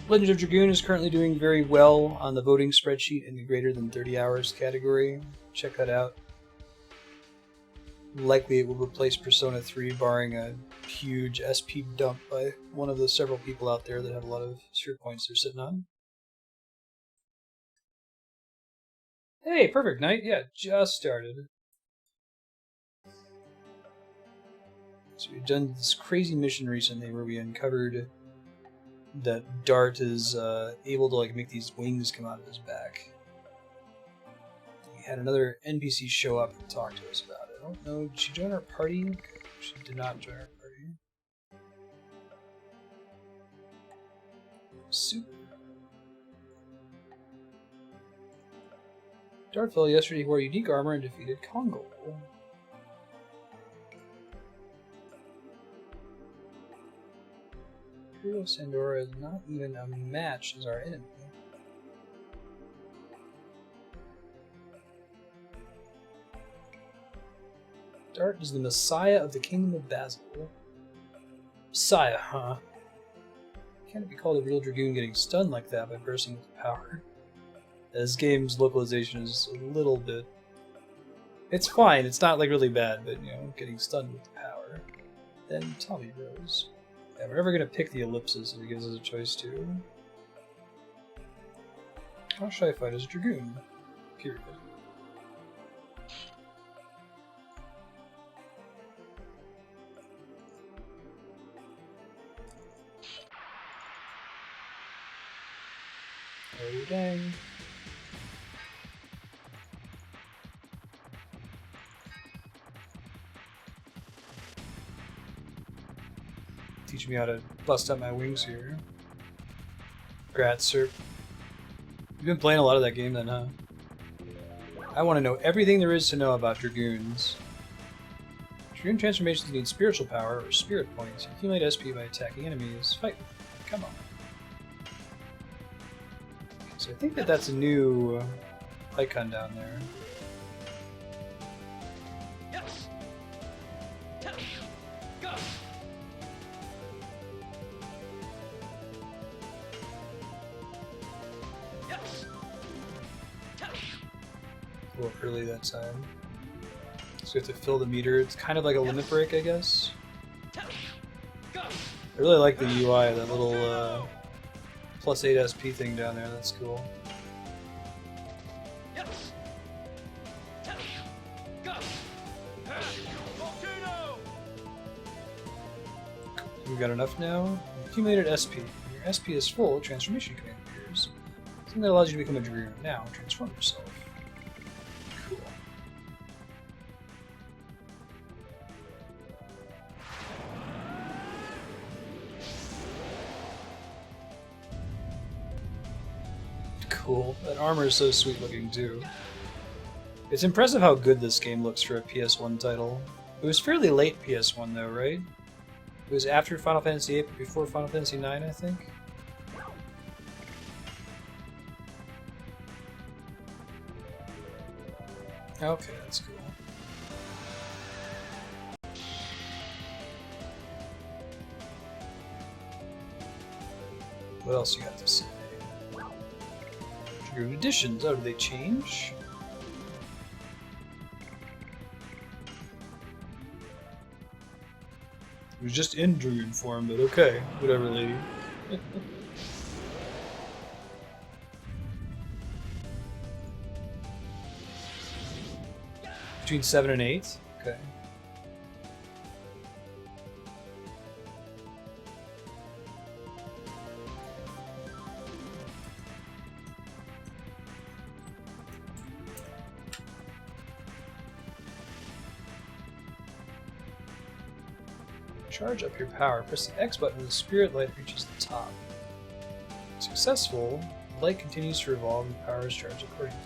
Legend of Dragoon is currently doing very well on the voting spreadsheet in the greater than 30 hours category. Check that out. Likely it will replace Persona 3, barring a huge SP dump by one of the several people out there that have a lot of sphere points they're sitting on. Hey, perfect night. Yeah, just started. So we've done this crazy mission recently where we uncovered that Dart is able to like make these wings come out of his back. We had another NPC show up and talk to us about it. I don't know, did she join our party? Okay, she did not join our party. Super. Dart fell yesterday, wore unique armor and defeated Kongo. Imperial Sandora is not even a match as our enemy. Dart is the messiah of the kingdom of Basil. Messiah, huh? Can't it be called a real Dragoon getting stunned like that by bursting with power? This game's localization is a little bit... It's fine, it's not like really bad, but you know, getting stunned with power. Then Tommy Rose. Yeah, we're never gonna pick the ellipsis if it gives us a choice to. How should I fight as a Dragoon? Period. Oh dang. Teach me how to bust up my wings here. Grat Serp. You've been playing a lot of that game then, huh? I want to know everything there is to know about Dragoons. Dragoon transformations need spiritual power or spirit points. Accumulate SP by attacking enemies. Fight with them. Come on. So I think that that's a new icon down there. A little early that time. So we have to fill the meter. It's kind of like a limit break, I guess. I really like the UI, that little plus 8 SP thing down there. That's cool. We've got enough now. Accumulated SP. When your SP is full, transformation command appears. Something that allows you to become a Dragoon. Now, transform yourself. Cool. Cool. That armor is so sweet looking too. It's impressive how good this game looks for a PS1 title. It was fairly late PS1 though, right? It was after Final Fantasy VIII but before Final Fantasy IX, I think. Okay, that's cool. What else you got to say? Dragoon editions. Oh, did they change? It was just in Dragoon form, but okay. Whatever, lady. Between 7 and 8? Okay. Charge up your power. Press the X button when the spirit light reaches the top. Successful, the light continues to revolve and the power is charged accordingly.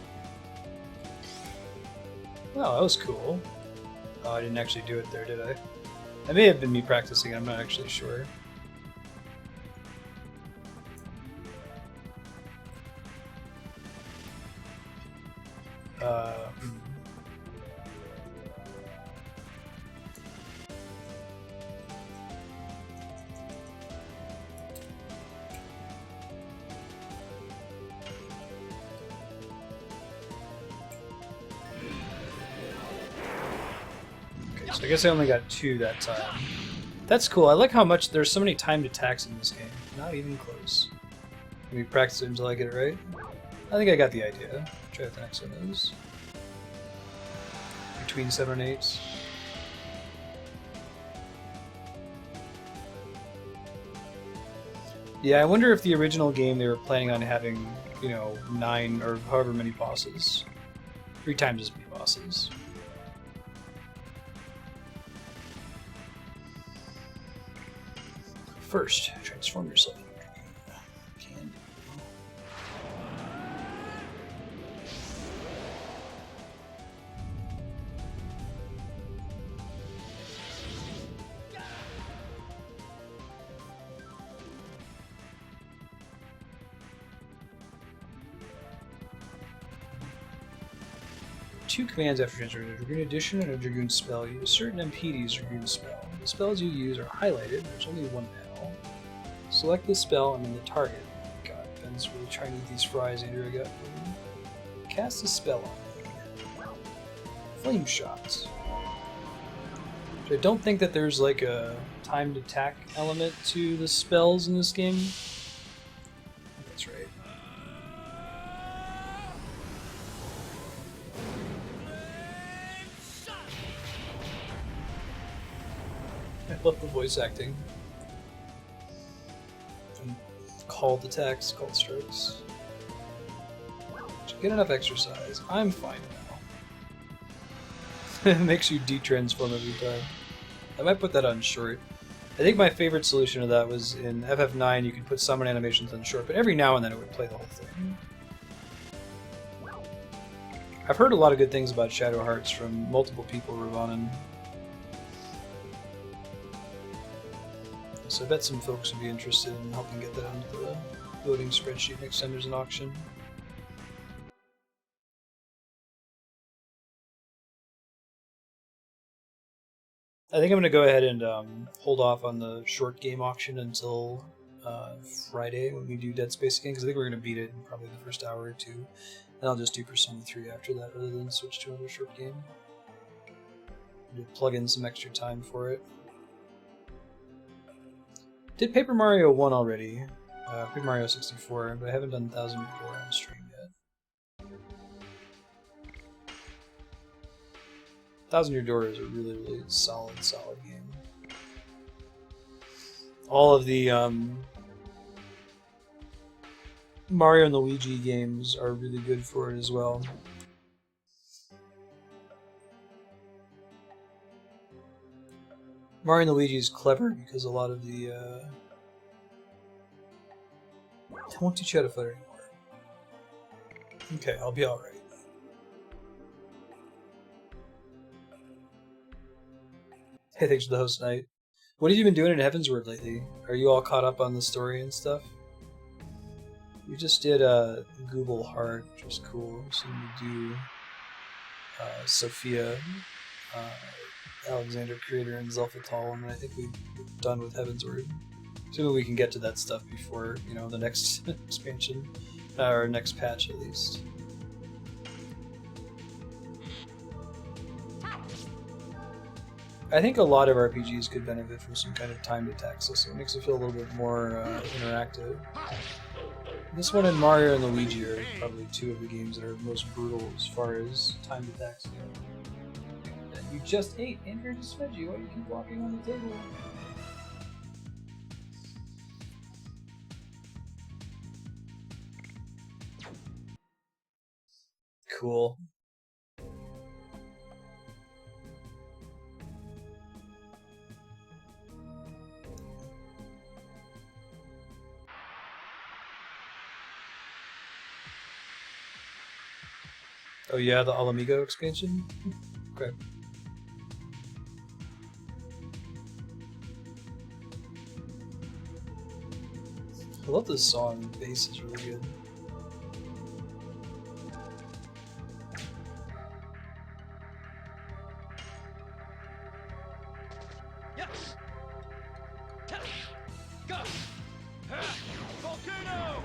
Wow, that was cool. Oh, I didn't actually do it there, did I? That may have been me practicing, I'm not actually sure. So I guess I only got 2 that time. That's cool. I like how much there's so many timed attacks in this game. Not even close. Let me practice it until I get it right. I think I got the idea. Try what the next one is. Between 7 and 8. Yeah, I wonder if the original game they were planning on having, you know, 9 or however many bosses. 3 times as many bosses. First, transform yourself. Can. 2 commands after transferring a Dragoon Edition and a Dragoon spell. Use certain MPD's Dragoon spell. The spells you use are highlighted. There's only one panel. Select the spell and then the target. God, Ben's really trying to eat these fries Andrew got for him. Cast a spell on me. Flame Shots. I don't think that there's like a timed attack element to the spells in this game. That's right. I love the voice acting. And called attacks, called strikes. Get enough exercise. I'm fine now. It makes you de-transform every time. I might put that on short. I think my favorite solution to that was in FF9 you could put summon animations on short, but every now and then it would play the whole thing. I've heard a lot of good things about Shadow Hearts from multiple people, Ravanan. So I bet some folks would be interested in helping get that onto the voting spreadsheet next time there's an auction. I think I'm going to go ahead and hold off on the short game auction until Friday when we do Dead Space again, because I think we're going to beat it in probably the first hour or two. And I'll just do Persona 3 after that rather than switch to another short game. To plug in some extra time for it. Did Paper Mario 1 already, Paper Mario 64, but I haven't done 1000 Year Door on stream yet. 1000 Year Door is a really, really solid game. All of the Mario and Luigi games are really good for it as well. Mario and Luigi is clever because a lot of the I won't teach you how to fight anymore. Okay, I'll be alright. Hey, thanks for the host night. What have you been doing in Heavensward lately? Are you all caught up on the story and stuff? We just did Google Heart, which was cool. So we do Sophia, Alexander Creator, and Zelphatal, and I think we're done with Heavensward. Assuming we can get to that stuff before, you know, the next expansion, or next patch at least. I think a lot of RPGs could benefit from some kind of timed attack system. It makes it feel a little bit more interactive. This one and Mario and Luigi are probably 2 of the games that are most brutal as far as timed attacks go. You just ate. Andrew just fed you. Why do you keep walking on the table? Cool. Oh yeah, the Alamigo expansion? Okay. I love this song. The bass is really good. Yes. Go. Volcano.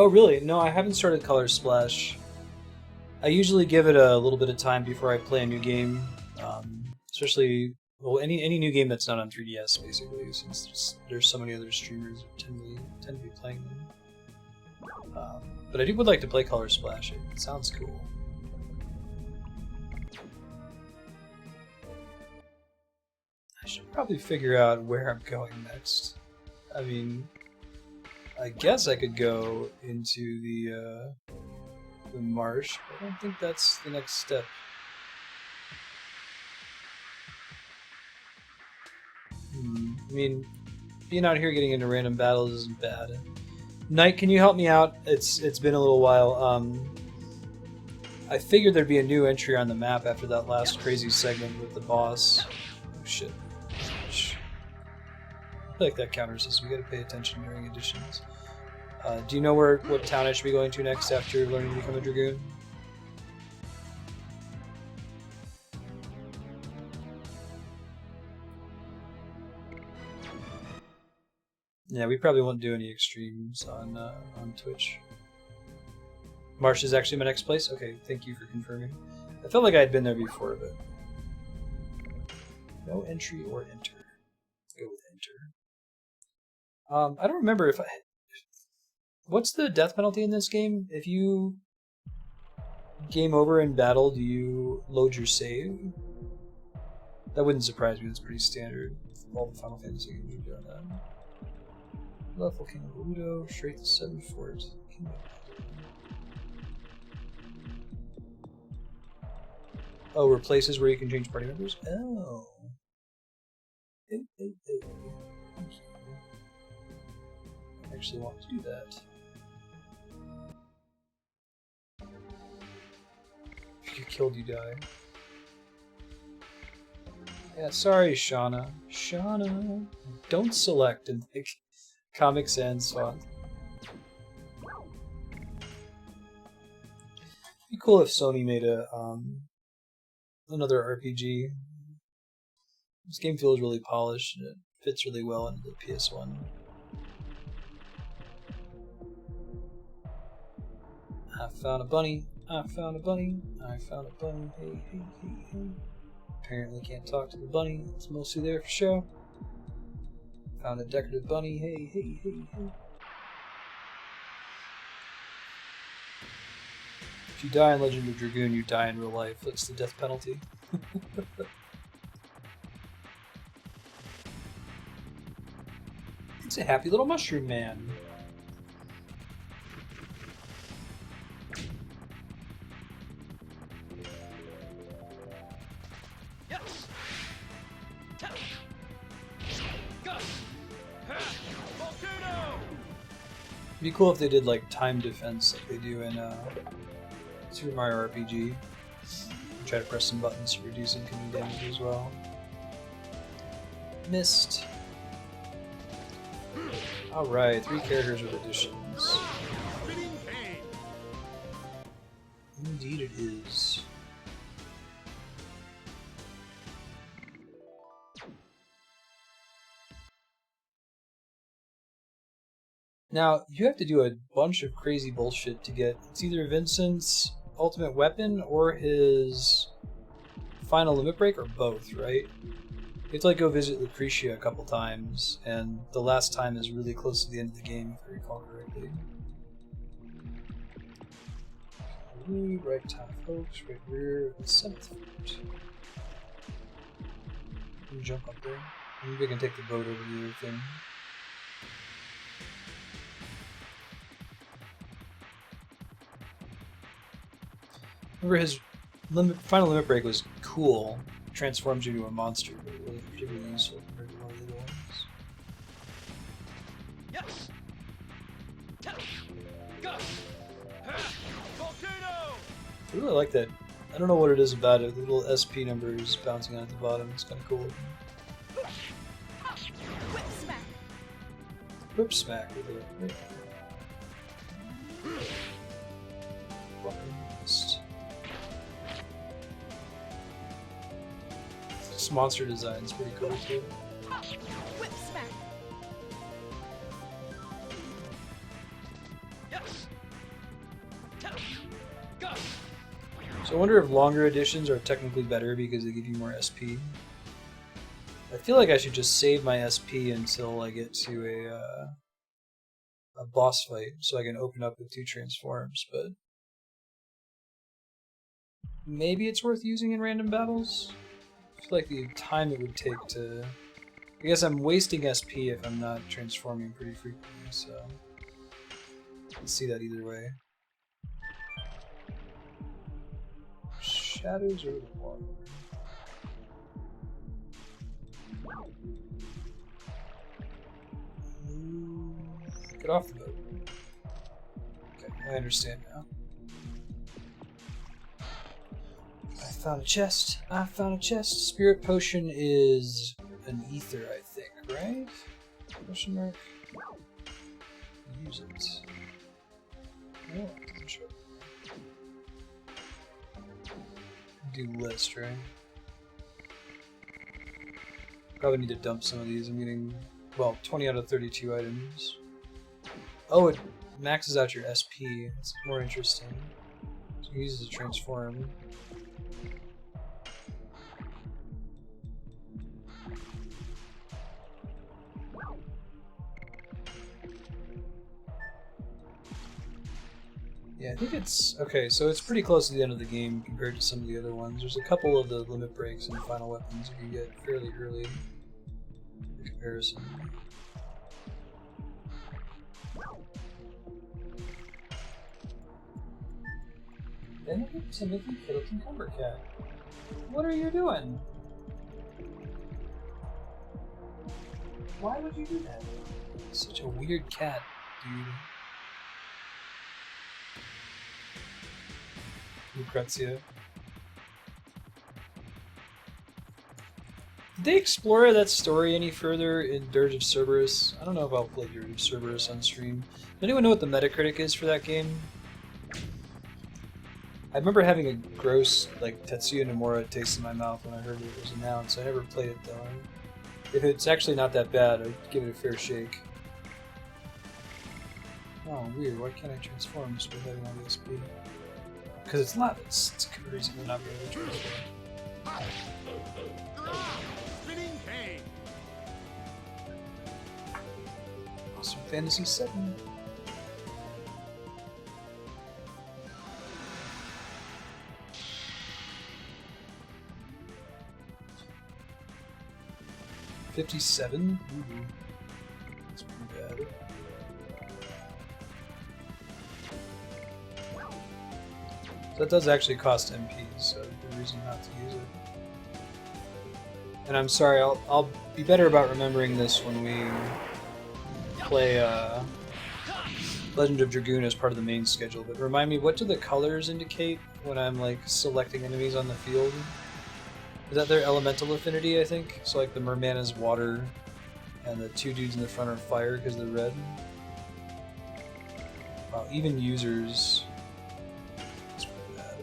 Oh, really? No, I haven't started Color Splash. I usually give it a little bit of time before I play a new game, especially well any new game that's not on 3DS, basically, since there's so many other streamers that tend to be playing them. But I would like to play Color Splash. It sounds cool. I should probably figure out where I'm going next. I mean, I guess I could go into the marsh, but I don't think that's the next step. I mean, being out here getting into random battles isn't bad. Knight, can you help me out? It's been a little while. I figured there'd be a new entry on the map after that last crazy segment with the boss. Oh shit. I like that counter system. We gotta pay attention during additions. Do you know what town I should be going to next after learning to become a Dragoon? Yeah, we probably won't do any extremes on Twitch. Marsh is actually my next place? Okay, thank you for confirming. I felt like I had been there before, but... No entry or enter. Let's go with enter. I don't remember if I... What's the death penalty in this game? If you game over in battle, do you load your save? That wouldn't surprise me, that's pretty standard. All the Final Fantasy games are doing that. Level King of Udo, straight to 7 Fort. Oh, were places where you can change party members? Oh. I actually want to do that. If you get killed, you die. Yeah, sorry, Shauna. Shauna, don't select and pick Comic Sans font. It'd be cool if Sony made a another RPG. This game feels really polished and it fits really well into the PS1. I found a bunny. I found a bunny. I found a bunny. Hey, hey, hey, hey. Apparently can't talk to the bunny. It's mostly there for show. Found a decorative bunny. Hey, hey, hey, hey. If you die in Legend of Dragoon, you die in real life. That's the death penalty. It's a happy little mushroom man. It'd be cool if they did like time defense like they do in Super Mario RPG. Try to press some buttons to reduce incoming damage as well. Missed. Alright, 3 characters with additions. Indeed it is. Now, you have to do a bunch of crazy bullshit to get... It's either Vincent's ultimate weapon or his final limit break, or both, right? You have to like go visit Lucretia a couple times, and the last time is really close to the end of the game, if I recall correctly. Right top, folks, right rear, 7th fort. Can you jump up there? Maybe I can take the boat over the other thing. Remember his final limit break was cool. It transforms you into a monster, but it wasn't particularly useful compared to one of the other ones. I really like that. I don't know what it is about it. The little SP numbers bouncing out at the bottom. It's kind of cool. Whip smack. Whip smack with it. Missed. This monster design is pretty cool too. Whip smack. So I wonder if longer editions are technically better because they give you more SP. I feel like I should just save my SP until I get to a boss fight so I can open up with 2 transforms, but maybe it's worth using in random battles? I feel like the time it would take to... I guess I'm wasting SP if I'm not transforming pretty frequently, so... I can see that either way. Shadows or the water? Get off the boat. Okay, I understand now. I found a chest. I found a chest. Spirit potion is an ether, I think, right? Question mark. Use it. Oh, it doesn't show. Do list, right? Probably need to dump some of these. I'm getting, well, 20 out of 32 items. Oh, it maxes out your SP. That's more interesting. So it uses a transform. Yeah, I think it's... Okay, so it's pretty close to the end of the game compared to some of the other ones. There's a couple of the limit breaks and final weapons you can get fairly early in comparison. Timothy Fiddleton Cumbercat. What are you doing? Why would you do that? Such a weird cat, dude. Lucrezia. Did they explore that story any further in Dirge of Cerberus? I don't know if I'll play Dirge of Cerberus on stream. Does anyone know what the Metacritic is for that game? I remember having a gross, like, Tetsuya Nomura taste in my mouth when I heard it was announced. I never played it though. If it's actually not that bad, I'd give it a fair shake. Oh, weird. Why can't I transform just with having all the SP? Because it's not. It's a good reason to not be able to transform. Awesome Fantasy 7. $57? Ooh. That's pretty bad. So that does actually cost MP, so the reason not to use it. And I'm sorry, I'll be better about remembering this when we play Legend of Dragoon as part of the main schedule, but remind me, what do the colors indicate when I'm like selecting enemies on the field? Is that their elemental affinity, I think? So like the merman is water, and the 2 dudes in the front are fire because they're red. Wow, even users... That's pretty bad.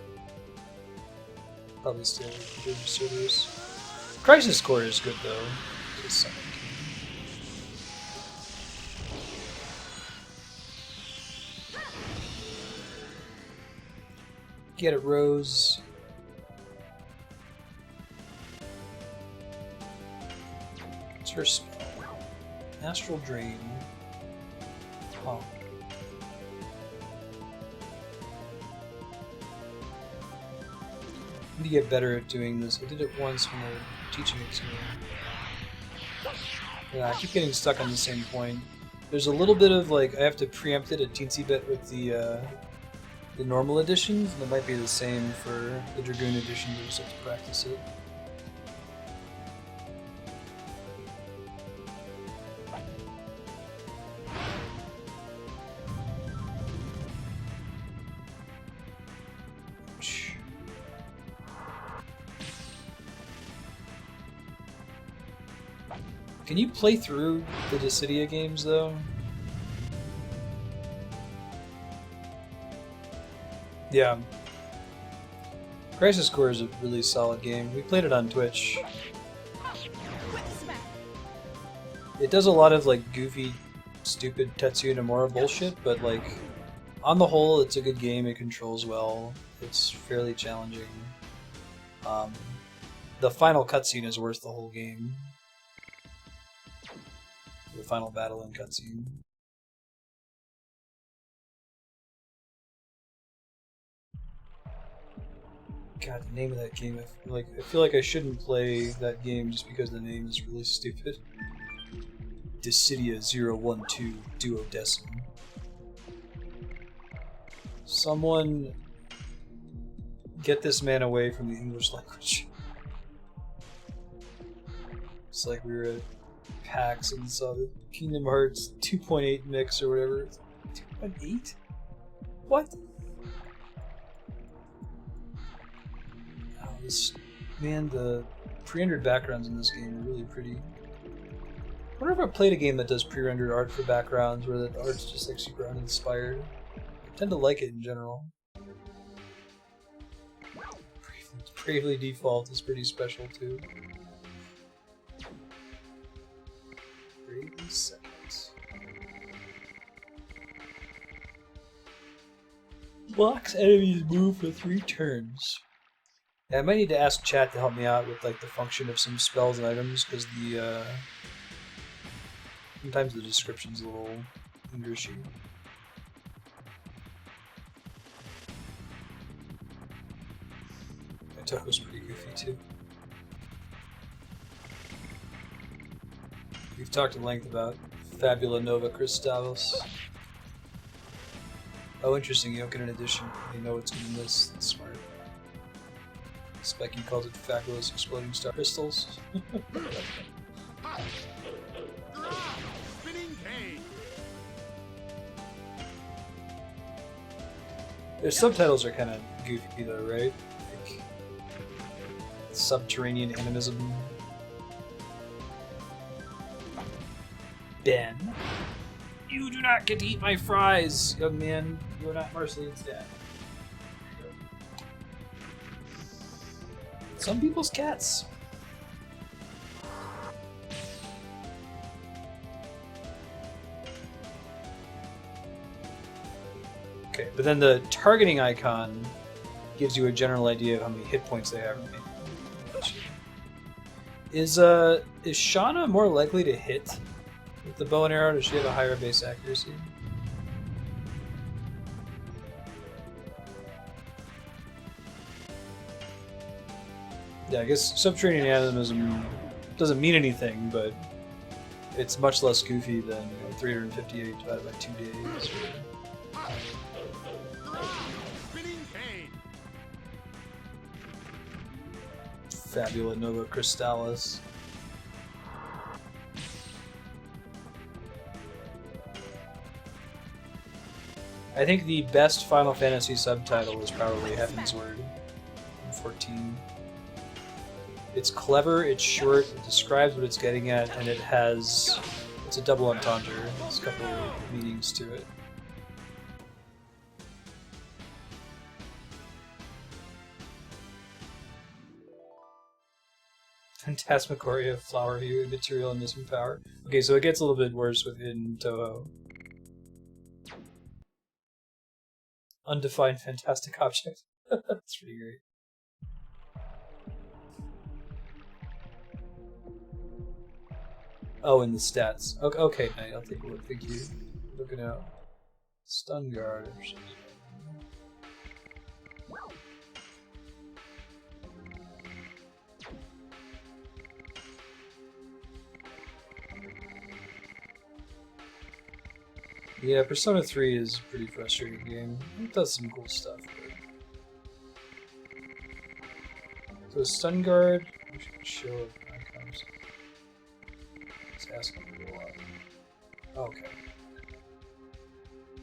Probably still good servers. Crisis Core is good though. Just something. Get it, Rose. What's her spell? Astral Drain. Oh. I need to get better at doing this. I did it once when they were teaching it to me. Yeah, I keep getting stuck on the same point. There's a little bit of like I have to preempt it a teensy bit with the normal editions, and it might be the same for the Dragoon edition. You just have to practice it. Can you play through the Dissidia games, though? Yeah. Crisis Core is a really solid game. We played it on Twitch. It does a lot of, like, goofy, stupid Tetsuya Nomura bullshit, but, like, On the whole, it's a good game. It controls well. It's fairly challenging. The final cutscene is worth the whole game. The final battle and cutscene. God, the name of that game. I feel like I shouldn't play that game just because the name is really stupid. Dissidia 012 Duodecim. Someone get this man away from the English language. It's like we were at PAX and saw the Kingdom Hearts 2.8 mix or whatever. 2.8? What? Oh, this man, the pre-rendered backgrounds in this game are really pretty. I wonder if I played a game that does pre-rendered art for backgrounds where the art's just like super uninspired. I tend to like it in general. Bravely Default is pretty special too. Bravely Seconds. Blocks enemies move for 3 turns. Yeah, I might need to ask chat to help me out with like the function of some spells and items because the sometimes the description's a little Englishy. Toho's pretty goofy too. We've talked at length about Fabula Nova Crystallis. Oh, interesting, you don't get an addition. You know it's gonna miss. That's smart. Specky calls it Fabulous Exploding Star Crystals. Their subtitles are kind of goofy though, right? Like subterranean animism. Ben, you do not get to eat my fries, young man. You are not Marsted's dad. Some people's cats. Okay, but then the targeting icon gives you a general idea of how many hit points they have. Is Shauna more likely to hit with the bow and arrow? Does she have a higher base accuracy? Yeah, I guess subterranean animism doesn't mean anything, but it's much less goofy than 358 divided by 2 days. Fabula Nova Crystallis. I think the best Final Fantasy subtitle is probably Heaven's Word in 14. It's clever, it's short, it describes what it's getting at, and it's a double entendre. There's a couple of meanings to it. Phantasmagoria, Flower Hue, Material, and Missing Power. Okay, so it gets a little bit worse within Toho. Undefined Fantastic Object. That's pretty great. Oh, and the stats. Okay, Knight, I'll take a look. Thank you. Looking out. Stun Guard. Yeah, Persona 3 is a pretty frustrating game. It does some cool stuff. But... So Stun Guard, we should show icons. It's asking me a lot. Okay.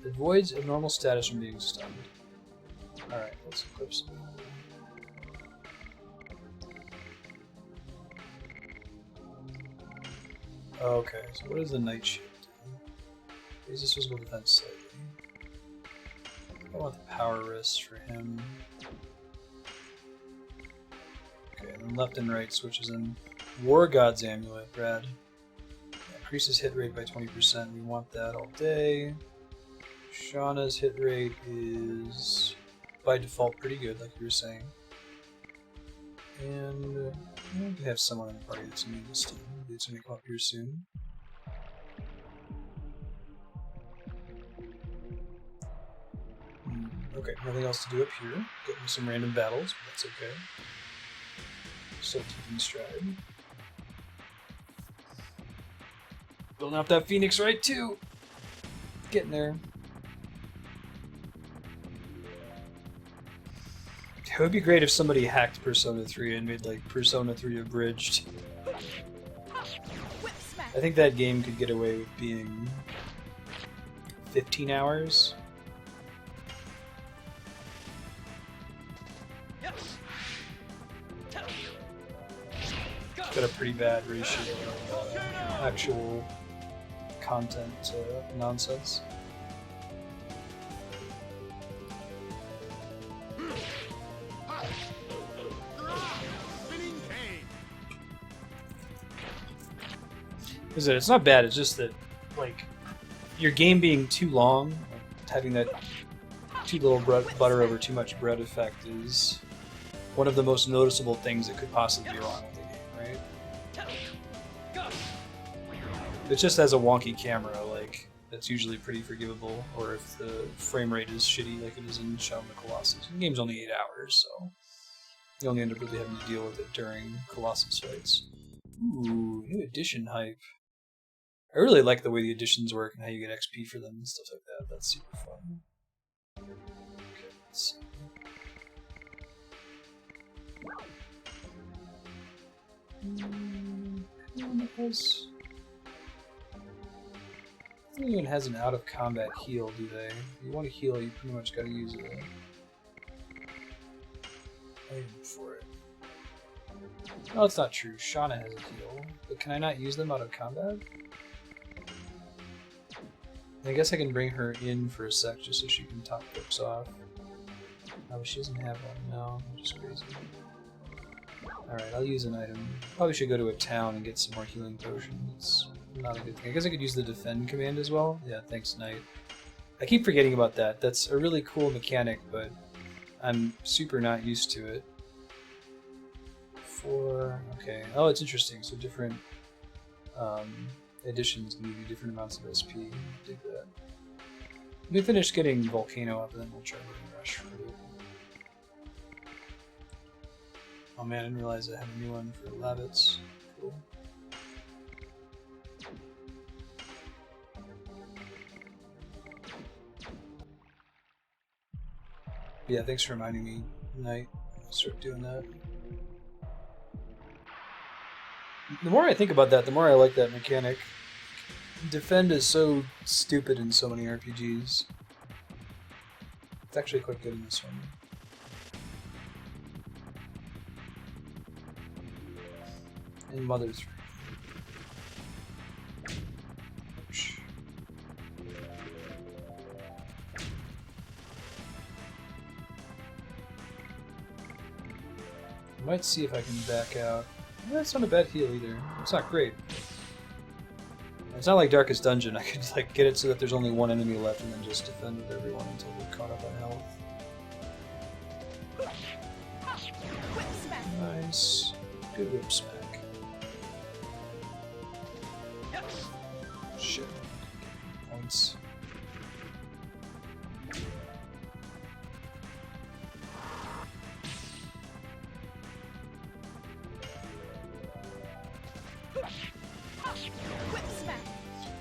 It avoids abnormal status from being stunned. Alright, let's equip some. Okay, so what is the Night Shield? Raises physical defense slightly. I want the power wrist for him. Okay, and then left and right switches in. War God's Amulet, rad. Yeah, increases hit rate by 20%. We want that all day. Shauna's hit rate is by default pretty good, like you were saying. And we have someone in the party that's new this time. Maybe it's going to come up here soon. Okay, nothing else to do up here. Getting some random battles, but that's okay. Still keeping stride. Building up that Phoenix right too. Getting there. It would be great if somebody hacked Persona 3 and made like Persona 3 abridged. I think that game could get away with being 15 hours. Got a pretty bad ratio of actual content to nonsense. It's not bad, it's just that, like, your game being too long, like, having that too little butter over too much bread effect is one of the most noticeable things that could possibly be wrong with the game, right? If it just has a wonky camera, like, that's usually pretty forgivable, or if the frame rate is shitty like it is in Shadow of the Colossus. The game's only 8 hours, so you only end up really having to deal with it during Colossus fights. Ooh, new edition hype. I really like the way the editions work and how you get XP for them and stuff like that. That's super fun. Okay, let's see. No one has an out-of-combat heal, do they? If you want to heal, you pretty much gotta use an item for it. No, it's not true. Shauna has a heal. But can I not use them out of combat? I guess I can bring her in for a sec just so she can top books off. Oh, she doesn't have one. No, I'm just crazy. Alright, I'll use an item. Probably should go to a town and get some more healing potions. Not a good thing. I guess I could use the defend command as well. Yeah, thanks, Knight. I keep forgetting about that. That's a really cool mechanic, but I'm super not used to it. Okay. Oh, it's interesting. So different editions give you different amounts of SP. Dig that. Let me finish getting Volcano up, and then we'll try to rush for it. Oh man, I didn't realize I had a new one for Lavitz. Cool. Yeah, thanks for reminding me, Knight. I'll start doing that. The more I think about that, the more I like that mechanic. Defend is so stupid in so many RPGs. It's actually quite good in this one. And Mother 3. I might see if I can back out. That's not a bad heal either. It's not great. It's not like Darkest Dungeon. I could like get it so that there's only one enemy left and then just defend with everyone until they're caught up on health. Nice. Good whip smack. Shit. Points.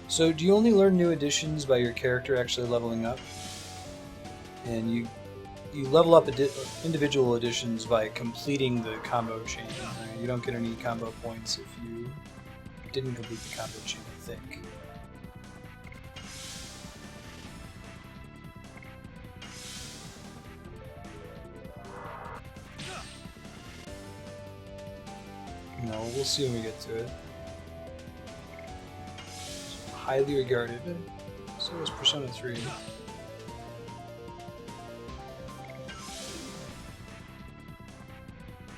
So do you only learn new additions by your character actually leveling up? And you level up individual additions by completing the combo chain. Right? You don't get any combo points if you didn't complete the combo chain, I think. No, we'll see when we get to it. Highly regarded. So is Persona 3.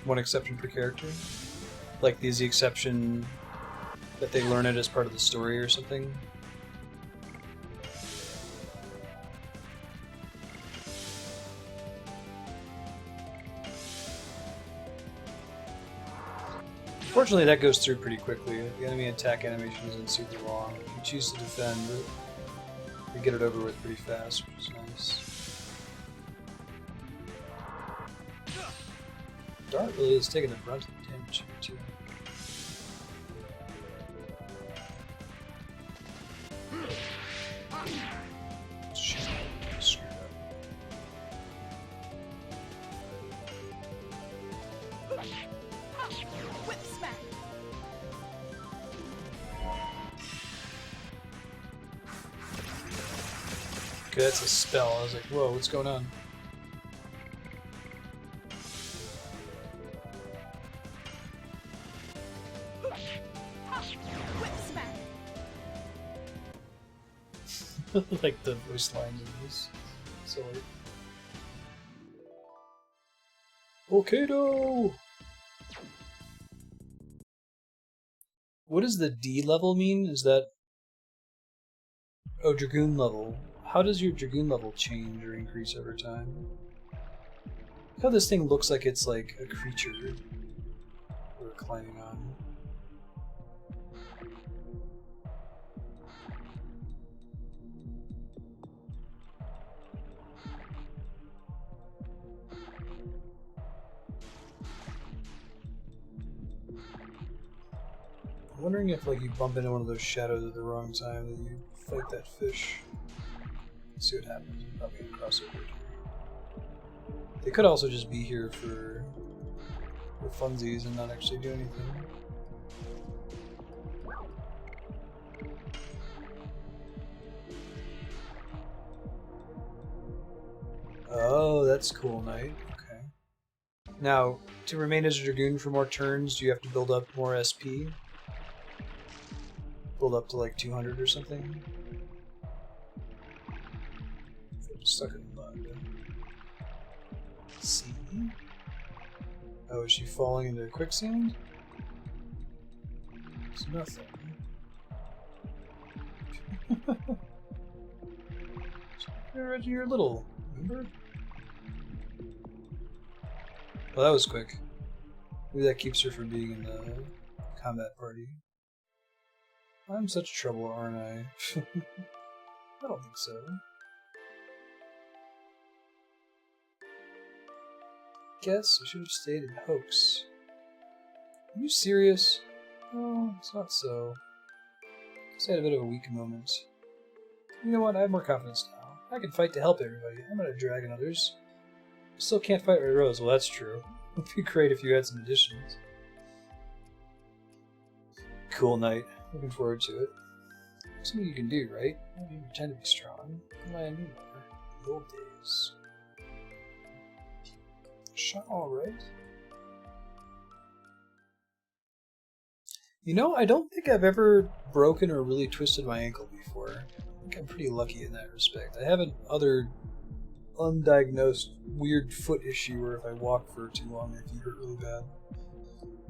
One exception per character? Like, is the exception that they learn it as part of the story or something? Fortunately, that goes through pretty quickly. The enemy attack animation isn't super long. If you choose to defend, you get it over with pretty fast, which is nice. Dart really is taking the brunt of the damage here, too. Shit, screwed up. Whip smack. Okay, that's a spell. I was like, whoa, what's going on? Whip smack. Like the voice lines in this. Silly. Volcano! What does the D level mean? Is that... Oh, Dragoon level. How does your Dragoon level change or increase over time? Look how this thing looks like it's like a creature we're climbing on. I'm wondering if like you bump into one of those shadows at the wrong time that you fight that fish. Let's see what happens. You're probably gonna cross over it. They could also just be here for funsies and not actually do anything. Oh, that's cool, Knight. Okay. Now, to remain as a Dragoon for more turns, do you have to build up more SP? Build up to like 200 or something? Stuck in the mud. See? Oh, is she falling into quicksand? It's nothing. Reggie, you're little, remember? Well, that was quick. Maybe that keeps her from being in the combat party. I'm such trouble, aren't I? I don't think so. Guess I should have stayed in Hoax. Are you serious? Oh, it's not so. Guess I had a bit of a weak moment. You know what? I have more confidence now. I can fight to help everybody. I'm not a dragon others. I still can't fight Red Rose. Well, that's true. It'd be great if you had some additions. Cool Knight. Looking forward to it. Something you can do, right? You pretend to be strong. Am I anymore? The old days. Shot alright. You know, I don't think I've ever broken or really twisted my ankle before. I think I'm pretty lucky in that respect. I have an other undiagnosed weird foot issue where if I walk for too long my feet hurt really bad.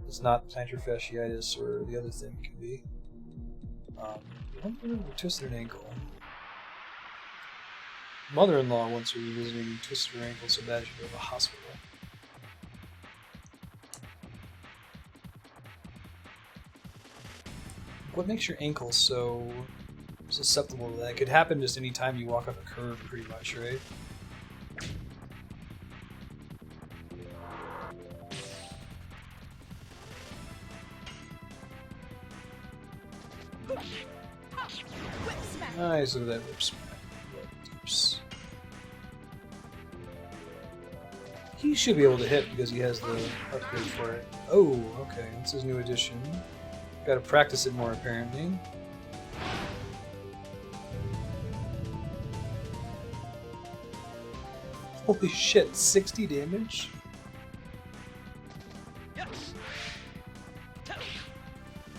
It's not plantar fasciitis or the other thing it can be. I don't remember twisted an ankle. Mother-in-law once we were visiting twisted her ankle so bad she had to go to the hospital. What makes your ankle so susceptible to that? It could happen just any time you walk up a curve, pretty much, right? Nice, look at that whip smack. Oops. He should be able to hit because he has the upgrade for it. Oh, okay, that's his new addition. Gotta practice it more, apparently. Holy shit, 60 damage? It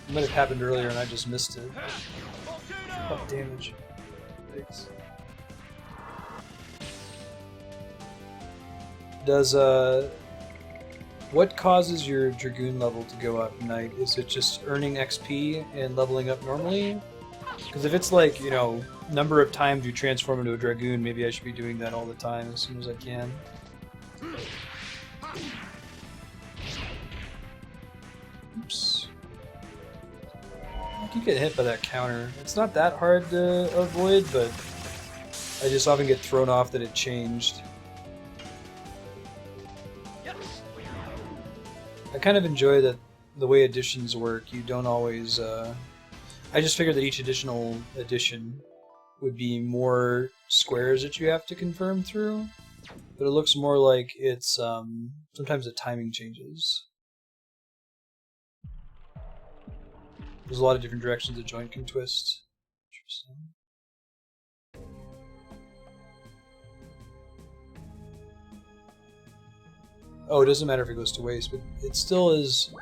might have happened earlier and I just missed it. What damage? Thanks. Does, what causes your Dragoon level to go up, Knight? Is it just earning XP and leveling up normally? Because if it's like, you know, number of times you transform into a Dragoon, maybe I should be doing that all the time as soon as I can. Oops. keep getting hit by that counter. It's not that hard to avoid, but I just often get thrown off that it changed. I kind of enjoy that the way additions work. You don't always... I just figured that each additional addition would be more squares that you have to confirm through, but it looks more like it's sometimes the timing changes. There's a lot of different directions a joint can twist. Interesting. Oh, it doesn't matter if it goes to waste, but it still is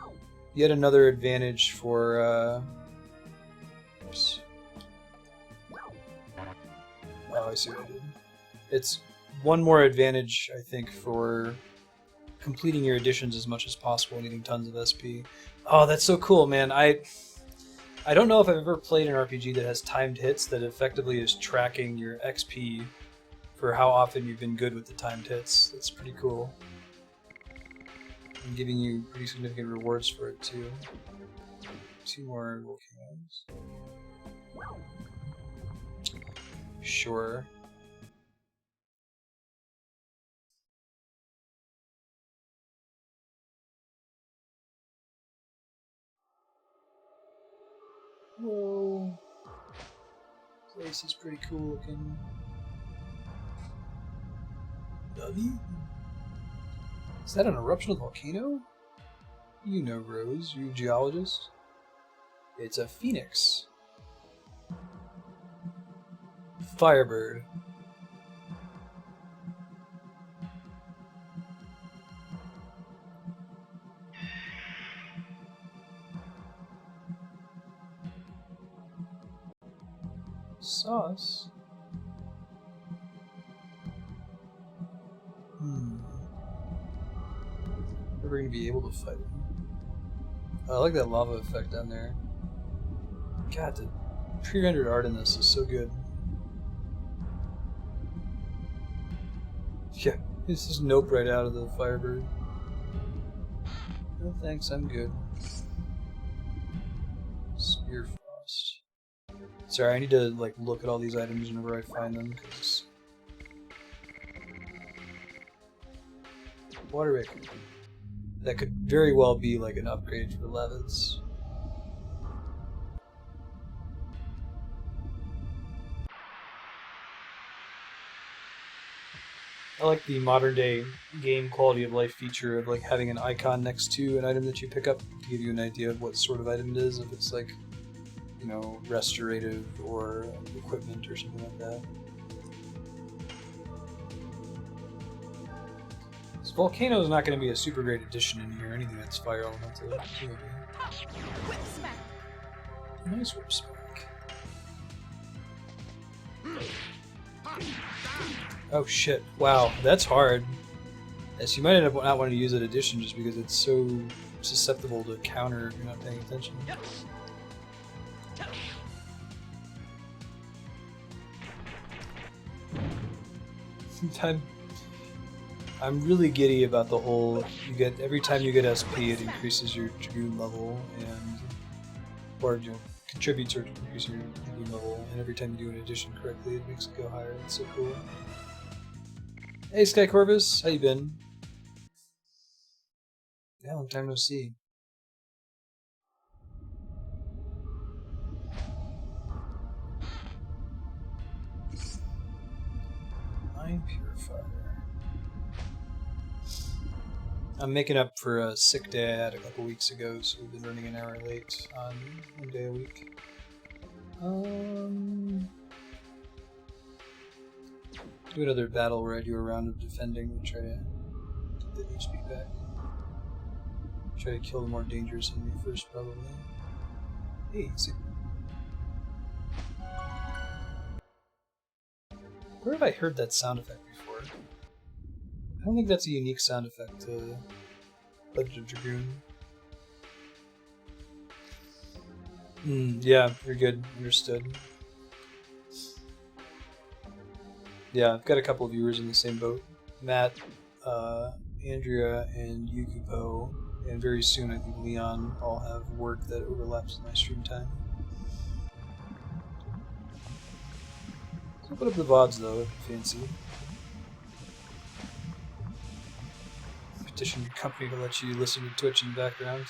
yet another advantage for... Oops. Oh, I see what I did. It's one more advantage, I think, for completing your additions as much as possible and getting tons of SP. Oh, that's so cool, man. I don't know if I've ever played an RPG that has timed hits that effectively is tracking your XP for how often you've been good with the timed hits. That's pretty cool. And giving you pretty significant rewards for it, too. 2 more volcanoes. Sure. Whoa. Place is pretty cool looking. Nubby? Is that an eruption of the volcano? You know, Rose, you geologist. It's a phoenix. Firebird. Sauce? We're going to be able to fight him. I like that lava effect down there. God, the pre-rendered art in this is so good. Yeah, this is nope right out of the Firebird. No thanks, I'm good. Spear Frost. Sorry, I need to like look at all these items whenever I find them, because... Water Wick. That could very well be like an upgrade for Levitz. I like the modern day game quality of life feature of like having an icon next to an item that you pick up to give you an idea of what sort of item it is, if it's like, you know, restorative or equipment or something like that. This volcano is not going to be a super great addition in here, anything that's fire elemental. Whip smack. Nice whip smack. Oh shit, wow, that's hard. Yes, you might end up not wanting to use that addition just because it's so susceptible to counter if you're not paying attention. I'm really giddy about the whole, you get, every time you get SP it increases your Dragoon level and, or you know, contributes or increases your Dragoon level, and every time you do an addition correctly it makes it go higher. It's so cool. Hey Sky Corvus, how you been? Yeah, long time no see. Mind Purifier. I'm making up for a sick day I had a couple weeks ago, so we've been running an hour late on one day a week. Do another battle where I do a round of defending and try to get the HP back. Try to kill the more dangerous enemy first, probably. Hey, see. Where have I heard that sound effect before? I don't think that's a unique sound effect to Legend of Dragoon. Yeah, you're good. Understood. Yeah, I've got a couple of viewers in the same boat. Matt, Andrea, and Yukupo, and very soon I think Leon all have work that overlaps with my stream time. I'll put up the VODs though, if you fancy. Petition your company to let you listen to Twitch in the background.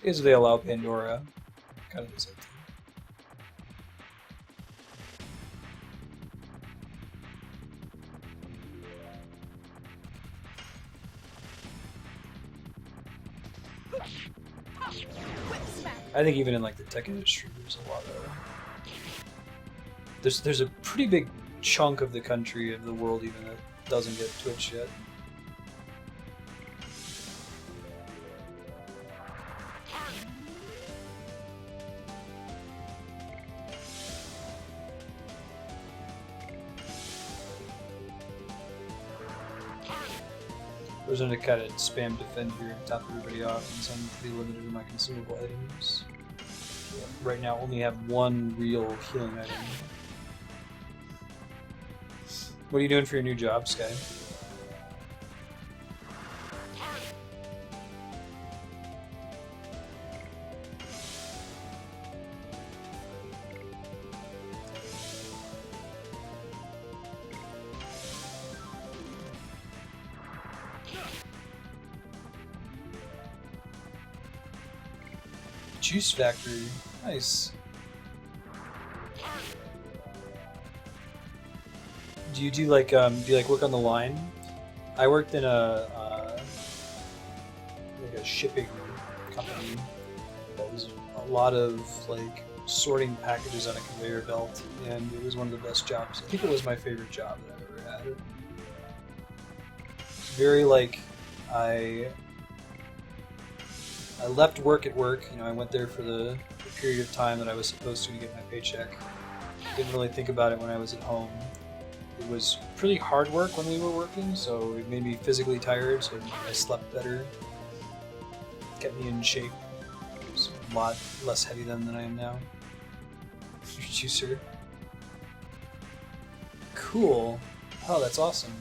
Is they allow Pandora? Kind of the same thing. I think even in like the tech industry, there's a lot of there's a pretty big chunk of the country of the world even that doesn't get Twitch yet. I was going to kind of spam defend here and top everybody off, since I'm pretty limited in my consumable items. Right now, I only have one real healing item. What are you doing for your new job, Sky? Juice factory, nice. Do you like work on the line? I worked in a like a shipping company that was a lot of like sorting packages on a conveyor belt, and it was one of the best jobs. I think it was my favorite job that I've ever had. Very like I left work at work. You know, I went there for the period of time that I was supposed to get my paycheck. Didn't really think about it when I was at home. It was pretty hard work when we were working, so it made me physically tired, so I slept better. Kept me in shape. I was a lot less heavy than I am now. Your juicer. Cool. Oh, that's awesome.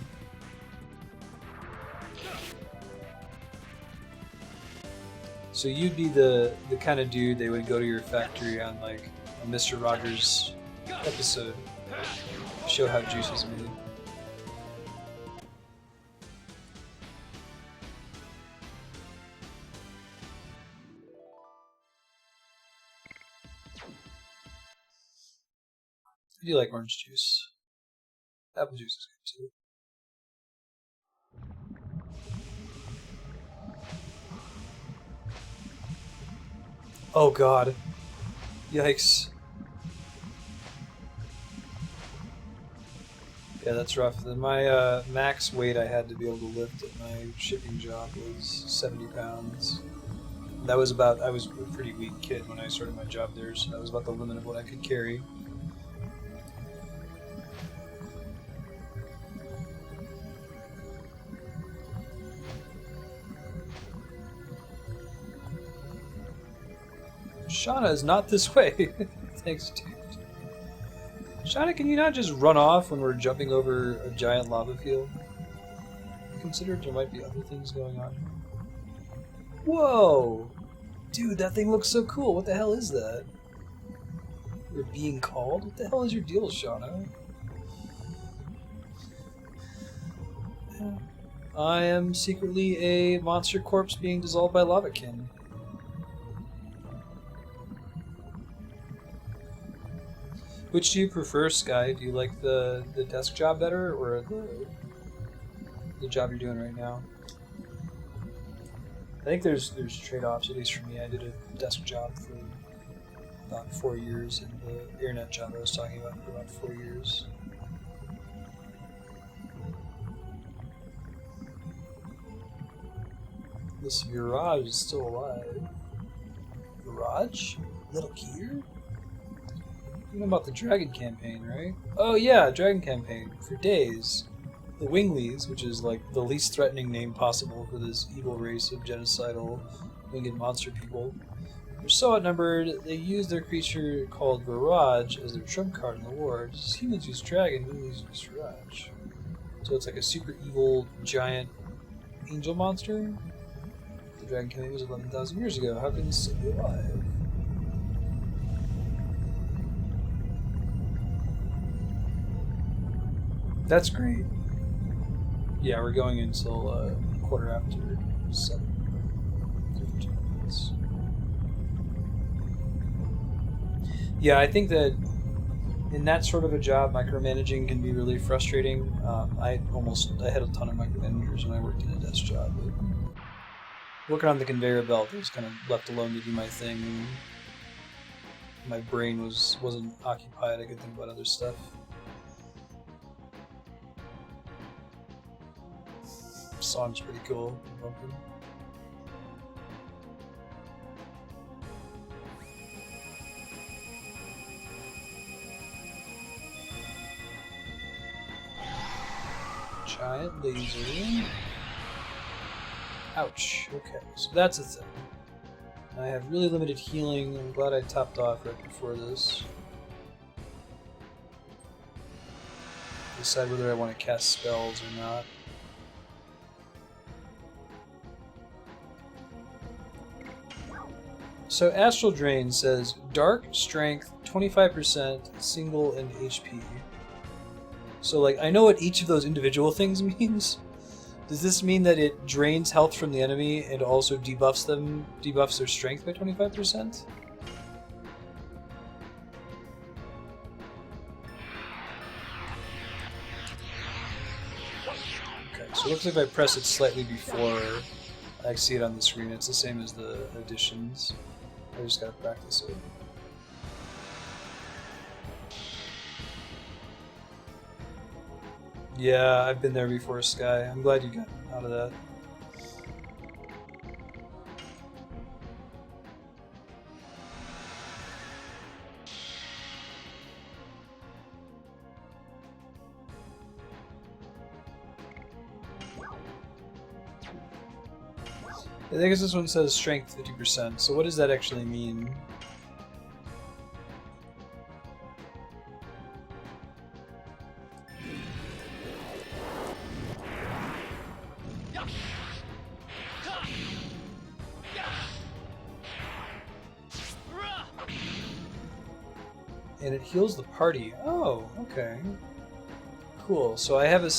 So you'd be the kind of dude they would go to your factory on like a Mr. Rogers episode. Show how juice is made. I do like orange juice. Apple juice is good too. Oh god. Yikes. Yeah, that's rough. My max weight I had to be able to lift at my shipping job was 70 pounds. I was a pretty weak kid when I started my job there, so that was about the limit of what I could carry. Shauna is not this way. Thanks, dude. Shauna, can you not just run off when we're jumping over a giant lava field? I considered there might be other things going on. Whoa! Dude, that thing looks so cool. What the hell is that? You're being called? What the hell is your deal, Shauna? I am secretly a monster corpse being dissolved by lavakin. Which do you prefer, Sky? Do you like the desk job better, or the job you're doing right now? I think there's trade-offs, at least for me. I did a desk job for about 4 years, and the internet job I was talking about for about 4 years. This Virage is still alive. Virage? Little Gear? You know about the Dragon campaign, right? Oh yeah, Dragon campaign. For days. The Winglies, which is like the least threatening name possible for this evil race of genocidal winged monster people, they're so outnumbered, they use their creature called Virage as their trump card in the war. Just as humans use Dragon, Winglies use Virage. So it's like a super evil, giant angel monster? The Dragon campaign was 11,000 years ago. How can this still be alive? That's great. Yeah, we're going until quarter after 7. 15 minutes. Yeah, I think that in that sort of a job, micromanaging can be really frustrating. I had a ton of micromanagers when I worked in a desk job. But working on the conveyor belt, I was kind of left alone to do my thing. My brain wasn't occupied. I could think about other stuff. Song's pretty cool. Giant laser. Ouch. Okay, so that's a thing. I have really limited healing. I'm glad I topped off right before this. Decide whether I want to cast spells or not. So Astral Drain says Dark, Strength, 25%, Single, and HP. So like I know what each of those individual things means. Does this mean that it drains health from the enemy and also debuffs their strength by 25%? Okay, so it looks like if I press it slightly before I see it on the screen, it's the same as the additions. I just gotta practice it. Yeah, I've been there before, Sky. I'm glad you got out of that. I think this one says strength 50%, so what does that actually mean? And it heals the party. Oh, okay. Cool. So I have a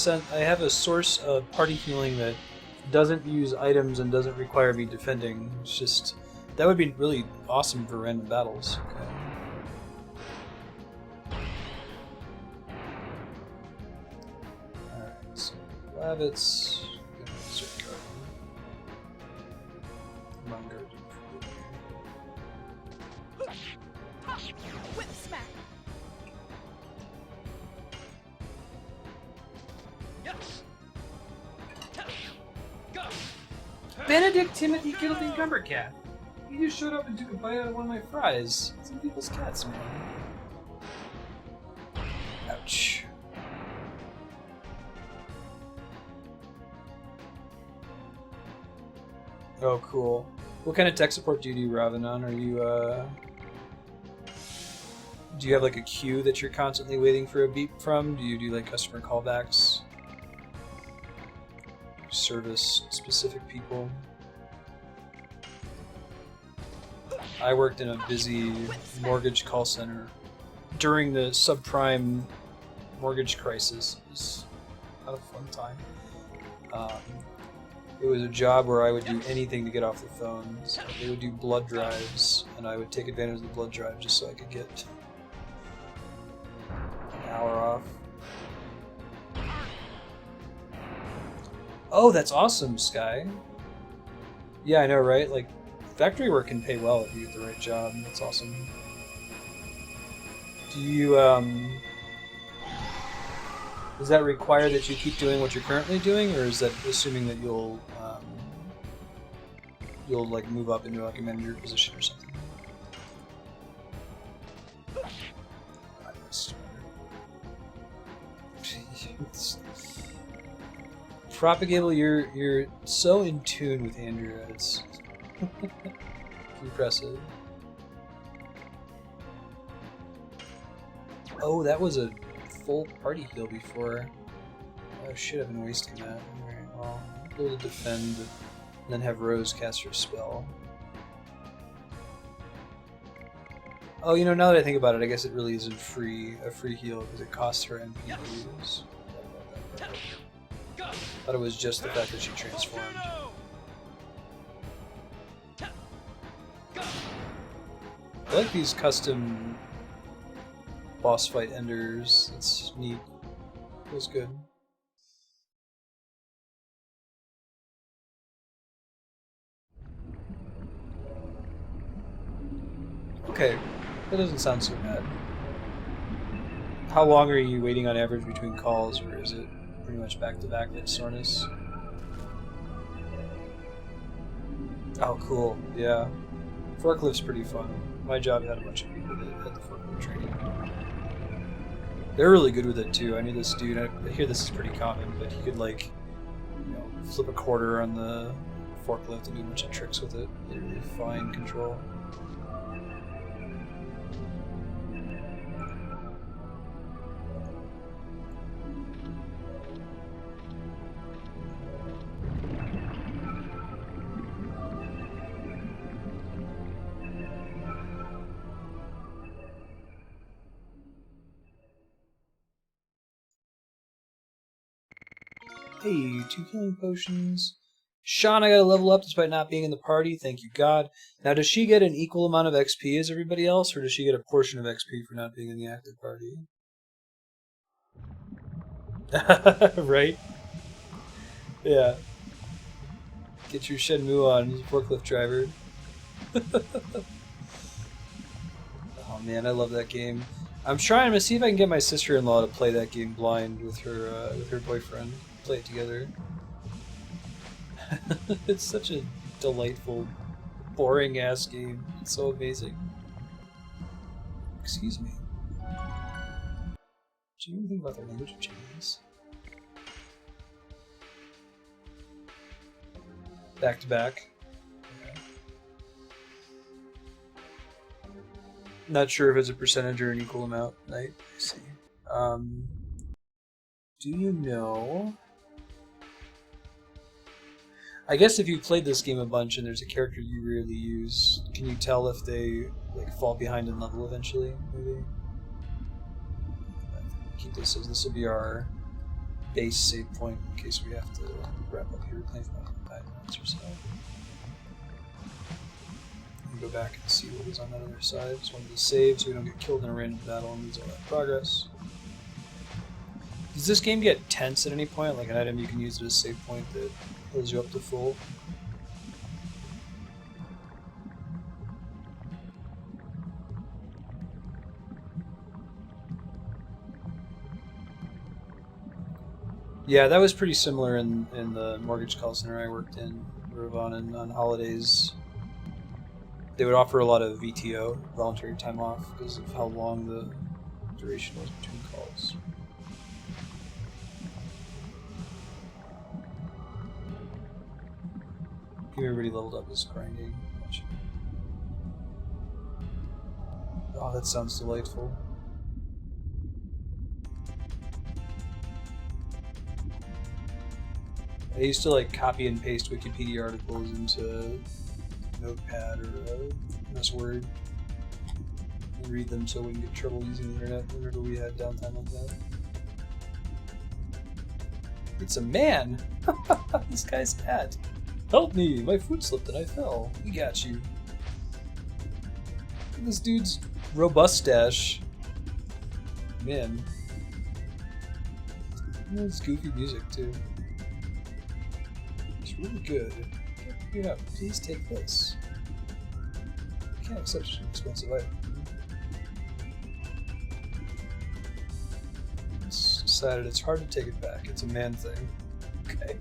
source of party healing that doesn't use items and doesn't require me defending. It's just that would be really awesome for random battles. Okay. Alright, so rabbits. Whip smack. Benedict Timothy Gilding Gumbercat. He just showed up and took a bite out of one of my fries. Some people's cats, man. Ouch. Oh, cool. What kind of tech support do you do, Ravanon? Are you, do you have, like, a queue that you're constantly waiting for a beep from? Do you do, like, customer callbacks? Service specific people? I worked in a busy mortgage call center during the subprime mortgage crisis. It was kind of a fun time. It was a job where I would do anything to get off the phone. So they would do blood drives, and I would take advantage of the blood drive just so I could get an hour off. Oh, that's awesome, Sky. Yeah, I know, right? Like, factory work can pay well if you get the right job. That's awesome. Do you, does that require that you keep doing what you're currently doing, or is that assuming that you'll like move up into like a manager position or something? Propagable, you're so in tune with Andrea. It's impressive. Oh, that was a full party heal before. Oh shit, I've been wasting that. Alright, well, I'll go to defend, and then have Rose cast her spell. Oh, you know, now that I think about it, I guess it really isn't a free heal, because it costs her NP to use. Thought it was just the fact that she transformed. I like these custom boss fight enders. It's neat. Feels good. Okay, that doesn't sound so bad. How long are you waiting on average between calls, or is it pretty much back-to-back like soreness? Oh, cool. Yeah. Forklift's pretty fun. My job had a bunch of people that had the forklift training. They're really good with it too. I knew this dude, I hear this is pretty common, but he could like, you know, flip a quarter on the forklift and do a bunch of tricks with it. They had really fine control. Hey, 2 healing potions. Sean, I gotta level up despite not being in the party. Thank you, God. Now, does she get an equal amount of XP as everybody else, or does she get a portion of XP for not being in the active party? Right? Yeah. Get your Shenmue on, forklift driver. Oh man, I love that game. I'm trying to see if I can get my sister-in-law to play that game blind with her boyfriend. Play it together. It's such a delightful, boring-ass game. It's so amazing. Excuse me. Do you even think about the language of Chinese? Back to back. Yeah. Not sure if it's a percentage or an equal amount. I see. Do you know? I guess if you played this game a bunch and there's a character you rarely use, can you tell if they like fall behind in level eventually? Maybe. Keep this as this will be our base save point in case we have to wrap up here playing for about 5 minutes or so. And go back and see what was on that other side. Just wanted to save so we don't get killed in a random battle and lose all that progress. Does this game get tense at any point? Like an item you can use as a save point that heals you up to full? Yeah, that was pretty similar in the mortgage call center I worked in, Ravon, and on holidays. They would offer a lot of VTO, voluntary time off, because of how long the duration was between calls. Everybody leveled up is grinding. Oh, that sounds delightful. I used to like copy and paste Wikipedia articles into Notepad or MS Word and read them so we wouldn't get trouble using the internet whenever we had downtime like that. It's a man! This guy's cat. Help me! My foot slipped and I fell. We got you. Look at this dude's robust stash. Man. It's goofy music too. It's really good. You know, please take this. I can't accept such an expensive item. It's decided it's hard to take it back. It's a man thing. Okay.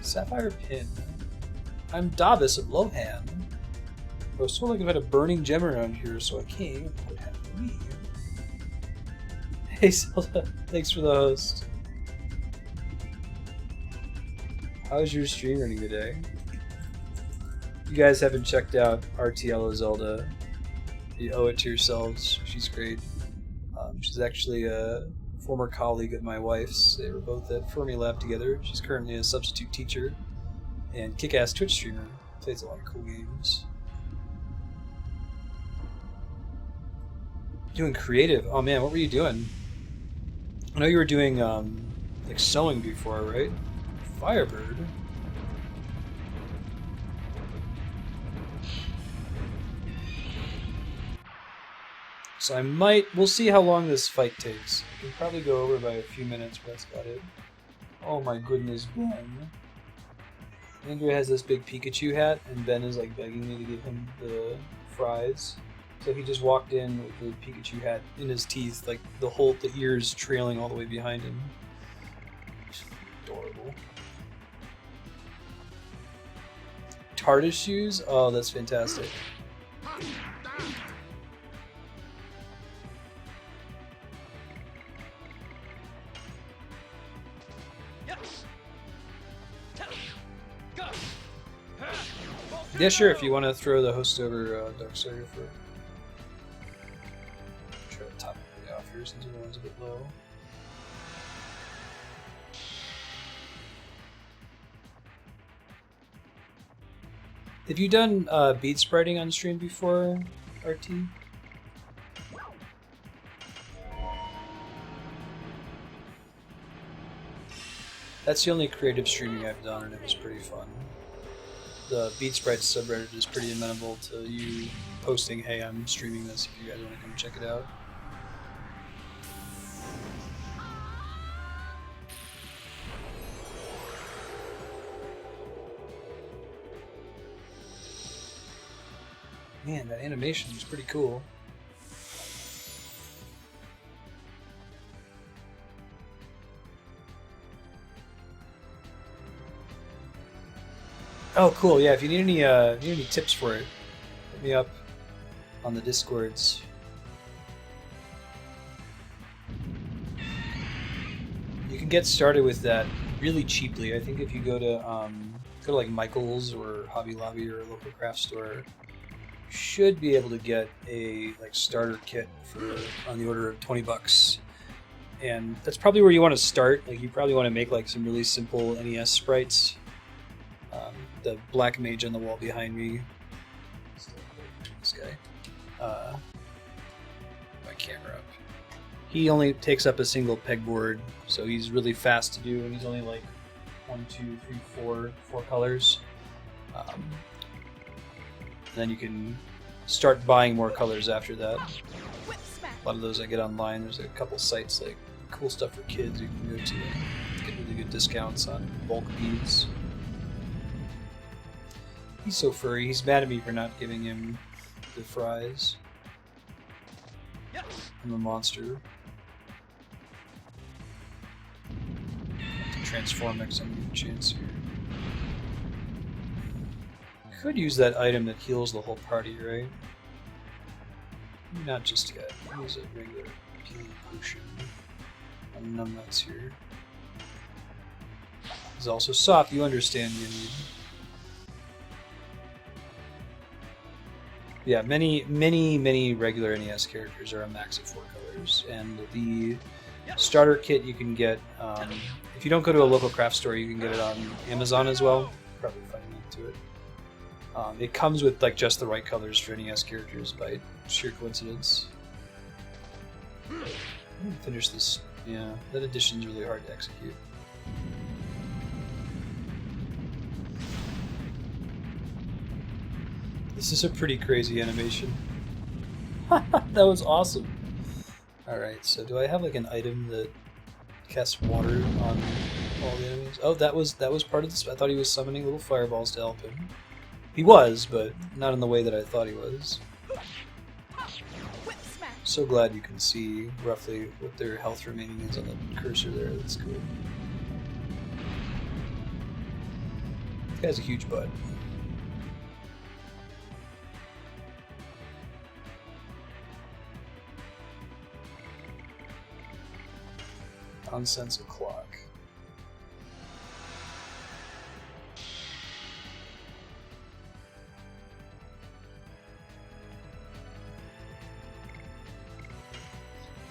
Sapphire Pin. I'm Davis of Lohan. I was told like I've had a burning gem around here, so I came. What happened to me? Hey Zelda, thanks for the host. How's your stream running today? You guys haven't checked out RTL Zelda. You owe it to yourselves. She's great. She's actually a former colleague of my wife's. They were both at Fermilab together. She's currently a substitute teacher and kick-ass Twitch streamer. Plays a lot of cool games. Doing creative. Oh man, what were you doing? I know you were doing like sewing before, right? Firebird. So we'll see how long this fight takes. I can probably go over by a few minutes, but that's about it. Oh my goodness, Ben. Andrew has this big Pikachu hat, and Ben is like begging me to give him the fries. So he just walked in with the Pikachu hat in his teeth, like the ears trailing all the way behind him. Adorable. TARDIS shoes? Oh, that's fantastic. Yeah, sure, if you want to throw the host over Darksayer for... Try to top it off here since the one's a bit low. Have you done bead spriting on stream before, RT? That's the only creative streaming I've done, and it was pretty fun. The Beat Sprites subreddit is pretty amenable to you posting, hey, I'm streaming this if you guys want to come check it out. Man, that animation is pretty cool. Oh, cool. Yeah, if you need any tips for it, hit me up on the Discords. You can get started with that really cheaply. I think if you go to like Michael's or Hobby Lobby or a local craft store, you should be able to get a like starter kit for on the order of $20. And that's probably where you want to start. Like you probably want to make like some really simple NES sprites. The black mage on the wall behind me. This guy. My camera up. He only takes up a single pegboard, so he's really fast to do, and he's only like 1, 2, 3, 4 colors. Then you can start buying more colors after that. A lot of those I get online. There's a couple sites like cool stuff for kids you can go to get really good discounts on bulk beads. He's so furry. He's mad at me for not giving him the fries. I'm a monster. Transform next time you get a chance here. Could use that item that heals the whole party, right? Not just yet. Use a regular healing potion. On numbnuts here. He's also soft. You understand, you need. Yeah, many regular NES characters are a max of 4 colors, and the starter kit you can get, if you don't go to a local craft store, you can get it on Amazon as well. Probably find a link to it. It comes with like just the right colors for NES characters by sheer coincidence. I'm gonna finish this. Yeah, that edition's really hard to execute. This is a pretty crazy animation. That was awesome. Alright, so do I have like an item that casts water on all the enemies? Oh, that was part of this. I thought he was summoning little fireballs to help him. He was, but not in the way that I thought he was. So glad you can see roughly what their health remaining is on the cursor there. That's cool. This guy's a huge butt. Nonsense o'clock.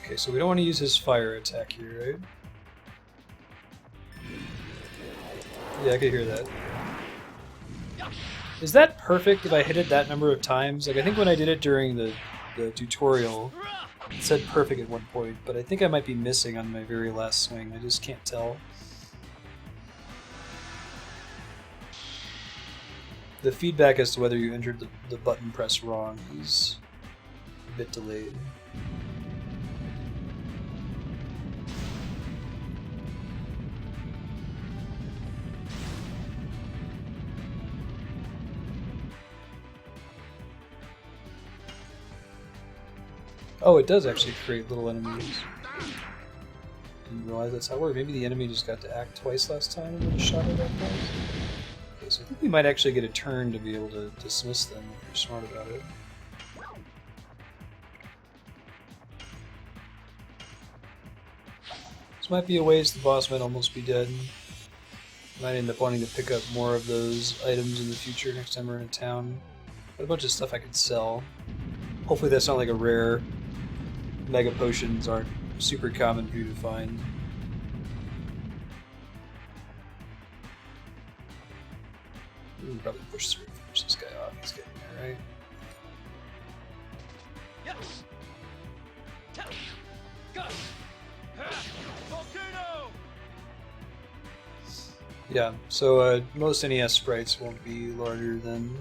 Okay, so we don't want to use his fire attack here, right? Yeah, I could hear that. Is that perfect if I hit it that number of times? Like, I think when I did it during the tutorial, It said perfect at one point, but I think I might be missing on my very last swing. I just can't tell. The feedback as to whether you entered the button press wrong is a bit delayed. Oh, it does actually create little enemies. Didn't realize that's how it worked. Maybe the enemy just got to act twice last time and then shot it at twice. Okay, so I think we might actually get a turn to be able to dismiss them if you're smart about it. This might be a ways the boss might almost be dead. Might end up wanting to pick up more of those items in the future next time we're in a town. Got a bunch of stuff I could sell. Hopefully that's not like a rare. Mega potions aren't super common for you to find. We can probably push through and finish this guy off. He's getting there, right? Yeah, so most NES sprites won't be larger than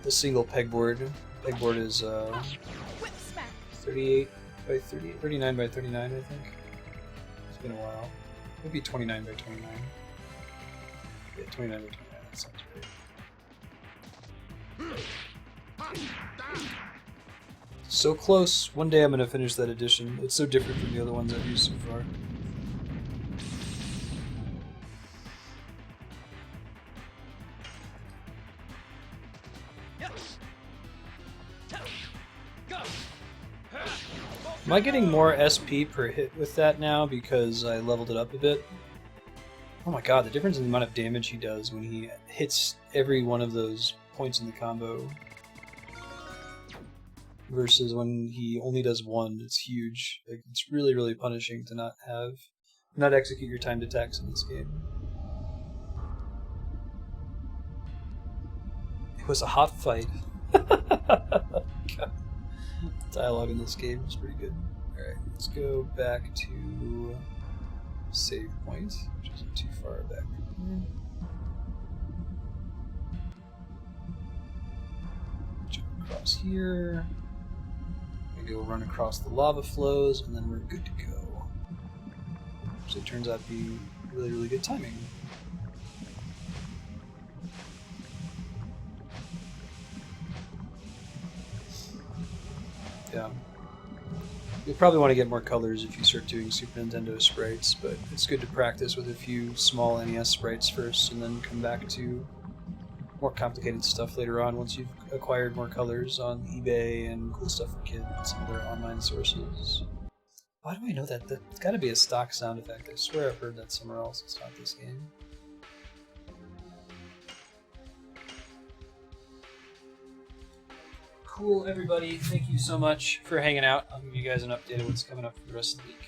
the single pegboard. Pegboard is 38 by 38, 39 by 39, I think. It's been a while. Maybe 29 by 29. Yeah, 29 by 29, that sounds right. So close. One day I'm going to finish that edition. It's so different from the other ones I've used so far. Am I getting more SP per hit with that now because I leveled it up a bit? Oh my god, the difference in the amount of damage he does when he hits every one of those points in the combo versus when he only does one, it's huge. Like, it's really, really punishing to not execute your timed attacks in this game. It was a hot fight. God. Dialogue in this game is pretty good. Alright, let's go back to save point, which isn't too far back from here. Jump across here. We go run across the lava flows, and then we're good to go. So it turns out to be really, really good timing. Yeah. You'll probably want to get more colors if you start doing Super Nintendo sprites, but it's good to practice with a few small NES sprites first and then come back to more complicated stuff later on once you've acquired more colors on eBay and cool stuff for kids and some other online sources. Why do I know that? That's got to be a stock sound effect. I swear I've heard that somewhere else. It's not this game. Cool, everybody. Thank you so much for hanging out. I'll give you guys an update of what's coming up for the rest of the week.